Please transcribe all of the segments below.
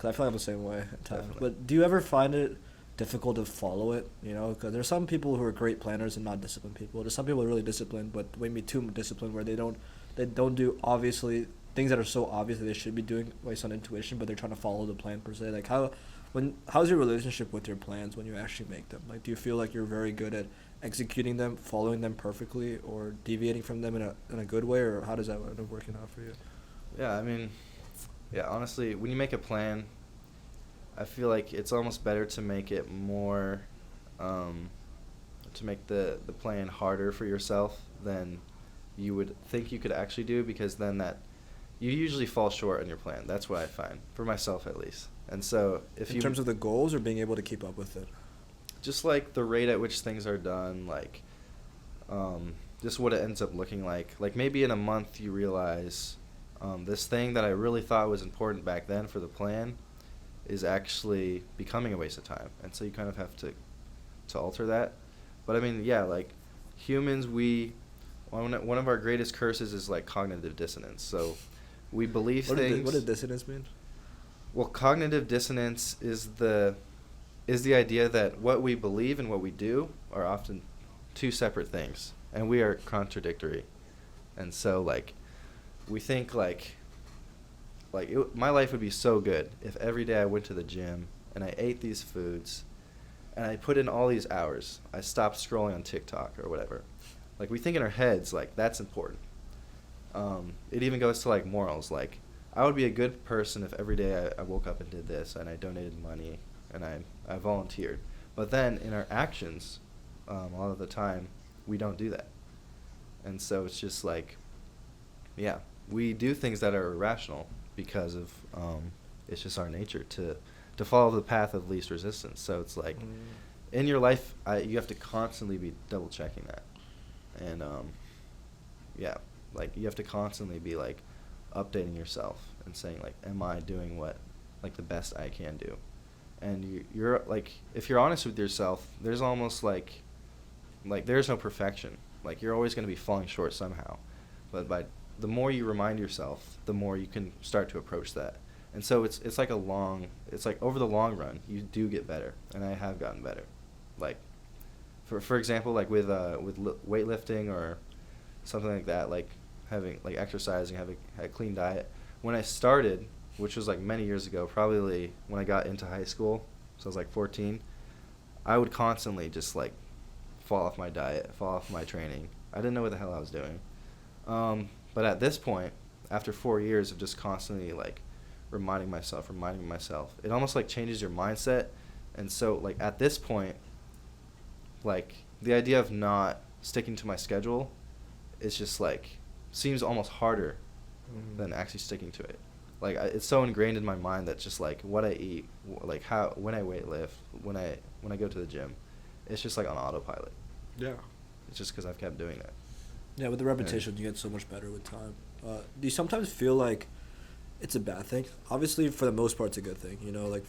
because I feel like I'm the same way at times. Definitely. But do you ever find it difficult to follow it? You know, because there's some people who are great planners and not disciplined people. There's some people who are really disciplined, but maybe too disciplined where they don't do obviously things that are so obvious that they should be doing based on intuition, but they're trying to follow the plan per se. Like how's your relationship with your plans when you actually make them? Like, do you feel like you're very good at executing them, following them perfectly, or deviating from them in a good way, or how does that end up working out for you? Yeah, I mean, yeah, honestly, when you make a plan, I feel like it's almost better to make it more, to make the plan harder for yourself than you would think you could actually do, because then you usually fall short on your plan. That's what I find, for myself at least. And so In terms of the goals or being able to keep up with it? just like the rate at which things are done, like, just what it ends up looking like. Like maybe in a month you realize this thing that I really thought was important back then for the plan is actually becoming a waste of time. And so you kind of have to alter that. But I mean, yeah, like humans, one of our greatest curses is like cognitive dissonance. So we believe things. What does dissonance mean? Well, cognitive dissonance is the idea that what we believe and what we do are often two separate things, and we are contradictory. And so, like, we think my life would be so good if every day I went to the gym and I ate these foods and I put in all these hours. I stopped scrolling on TikTok or whatever. Like, we think in our heads, like, that's important. It even goes to, like, morals. Like, I would be a good person if every day I woke up and did this and I donated money and I volunteered. But then in our actions, a lot of the time, we don't do that. And so it's just like, yeah, we do things that are irrational because of it's just our nature to follow the path of least resistance. So it's like in your life, you have to constantly be double checking that. And yeah, like you have to constantly be like updating yourself and saying like, am I doing what like the best I can do? And you're like, if you're honest with yourself, there's almost like there's no perfection. Like you're always going to be falling short somehow. But the more you remind yourself, the more you can start to approach that. And so it's like over the long run, you do get better. And I have gotten better. Like for example, like with weightlifting or something like that, like having like exercising, having a clean diet. When I started, which was like many years ago, probably when I got into high school, so I was like 14, I would constantly just like fall off my diet, fall off my training. I didn't know what the hell I was doing. But at this point, after 4 years of just constantly like reminding myself, it almost like changes your mindset. And so like at this point, like the idea of not sticking to my schedule is just like seems almost harder than actually sticking to it. Like it's so ingrained in my mind that just like what I eat, like when I weightlift, when I go to the gym, it's just like on autopilot. Yeah. It's just because I've kept doing that. Yeah, with the repetition, you get so much better with time. Do you sometimes feel like it's a bad thing? Obviously, for the most part, it's a good thing. You know, like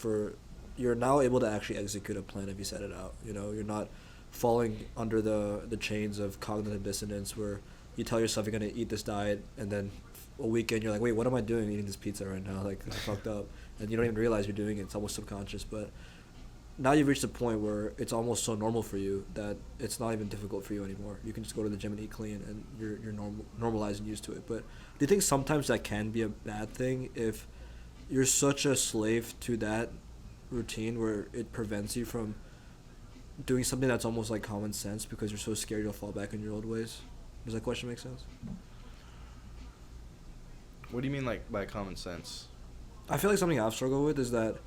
you're now able to actually execute a plan if you set it out. You know, you're not falling under the chains of cognitive dissonance where you tell yourself you're going to eat this diet and then a weekend you're like, wait, what am I doing eating this pizza right now? Like, I fucked up. And you don't even realize you're doing it. It's almost subconscious. But now you've reached a point where it's almost so normal for you that it's not even difficult for you anymore. You can just go to the gym and eat clean and you're normalized and used to it. But do you think sometimes that can be a bad thing if you're such a slave to that routine where it prevents you from doing something that's almost like common sense because you're so scared you'll fall back in your old ways? Does that question make sense? What do you mean like by common sense? I feel like something I've struggled with is that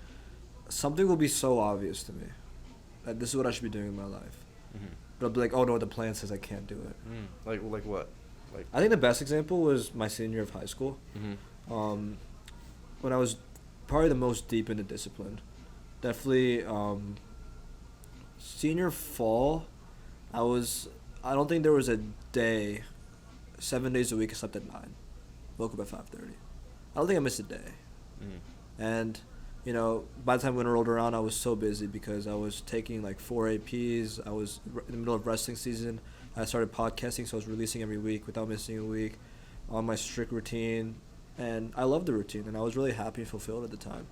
something will be so obvious to me that this is what I should be doing in my life. Mm-hmm. But I'll be like, oh no, the plan says I can't do it. Like what? Like I think the best example was my senior year of high school. Mm-hmm. When I was probably the most deep into discipline. Definitely senior fall, I don't think there was a day, 7 days a week I slept at 9. Woke up at 5:30. I don't think I missed a day. Mm-hmm. And you know, by the time winter rolled around, I was so busy because I was taking like 4 APs. I was in the middle of wrestling season. I started podcasting, so I was releasing every week without missing a week on my strict routine. And I loved the routine, and I was really happy and fulfilled at the time.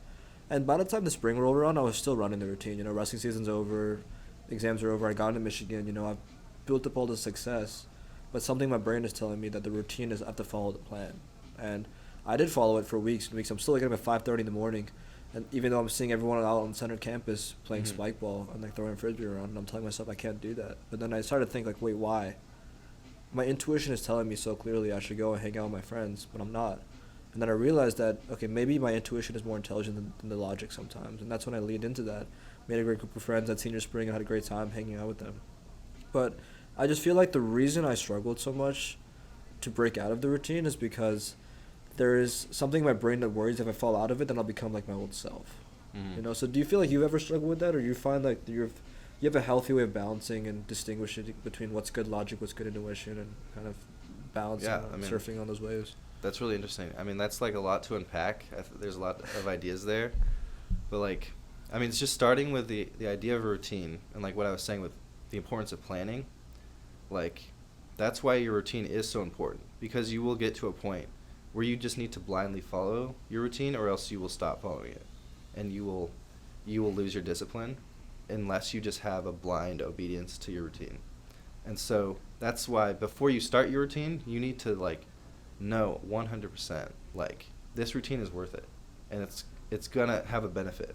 And by the time the spring rolled around, I was still running the routine. You know, wrestling season's over, exams are over. I got into Michigan. You know, I've built up all this success, but something in my brain is telling me that the routine is I have to follow the plan. And I did follow it for weeks and weeks. I'm still waking up at 5:30 in the morning, and even though I'm seeing everyone out on center campus playing spike ball and like throwing frisbee around, and I'm telling myself I can't do that. But then I started to think like, wait, why? My intuition is telling me so clearly I should go and hang out with my friends, but I'm not. And then I realized that, okay, maybe my intuition is more intelligent than the logic sometimes. And that's when I leaned into that. Made a great group of friends at senior spring and had a great time hanging out with them. But I just feel like the reason I struggled so much to break out of the routine is because there is something in my brain that worries if I fall out of it, then I'll become like my old self. You know, so do you feel like you've ever struggled with that, or you find like you have a healthy way of balancing and distinguishing between what's good logic, what's good intuition, and kind of balancing, surfing on those waves? That's really interesting. I mean, that's like a lot to unpack. There's a lot of ideas there, but like, I mean, it's just starting with the idea of a routine and like what I was saying with the importance of planning. Like, that's why your routine is so important, because you will get to a point where you just need to blindly follow your routine, or else you will stop following it, and you will lose your discipline unless you just have a blind obedience to your routine. And so that's why before you start your routine, you need to like know 100% like this routine is worth it, and it's gonna have a benefit.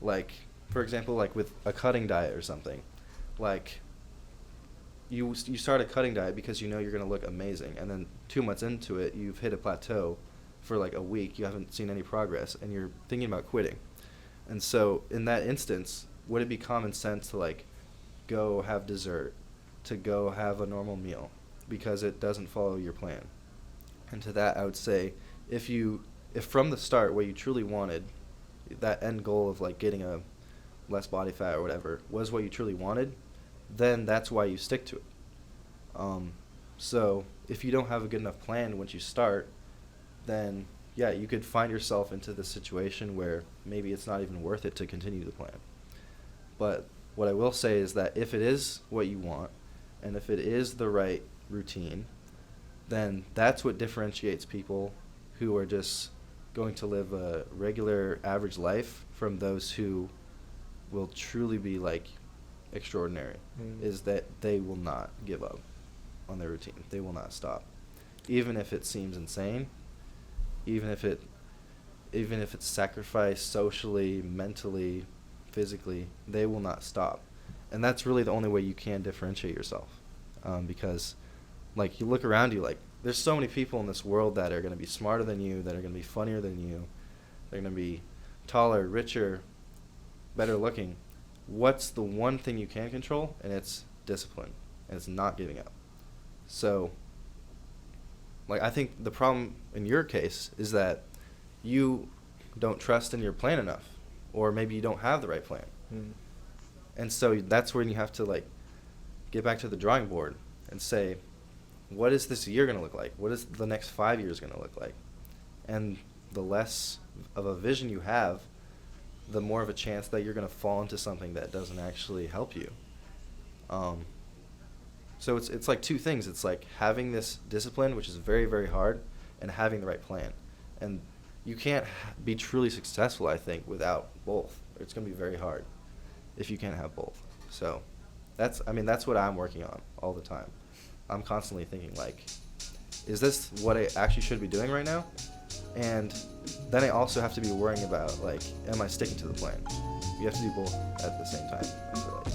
Like, for example, like with a cutting diet or something, like you start a cutting diet because you know you're gonna look amazing, and then 2 months into it you've hit a plateau. For like a week you haven't seen any progress and you're thinking about quitting. And so in that instance, would it be common sense to like go have dessert, to go have a normal meal, because it doesn't follow your plan? And to that I would say, if from the start what you truly wanted, that end goal of like getting a less body fat or whatever, was what you truly wanted, then that's why you stick to it. So if you don't have a good enough plan once you start, then yeah, you could find yourself into this situation where maybe it's not even worth it to continue the plan. But what I will say is that if it is what you want, and if it is the right routine, then that's what differentiates people who are just going to live a regular average life from those who will truly be like extraordinary, is that they will not give up on their routine. They will not stop. Even if it seems insane, even if it's sacrifice socially, mentally, physically, they will not stop. And that's really the only way you can differentiate yourself. Because like you look around you, like there's so many people in this world that are going to be smarter than you, that are going to be funnier than you, they're going to be taller, richer, better looking. What's the one thing you can control? And it's discipline, and it's not giving up. So like, I think the problem in your case is that you don't trust in your plan enough, or maybe you don't have the right plan. And so that's when you have to like get back to the drawing board and say, what is this year going to look like? What is the next 5 years going to look like? And the less of a vision you have, the more of a chance that you're going to fall into something that doesn't actually help you. So it's like two things. It's like having this discipline, which is very, very hard, and having the right plan. And you can't be truly successful, I think, without both. It's going to be very hard if you can't have both. So that's what I'm working on all the time. I'm constantly thinking, like, is this what I actually should be doing right now? And then I also have to be worrying about, like, am I sticking to the plan? You have to do both at the same time, I feel like.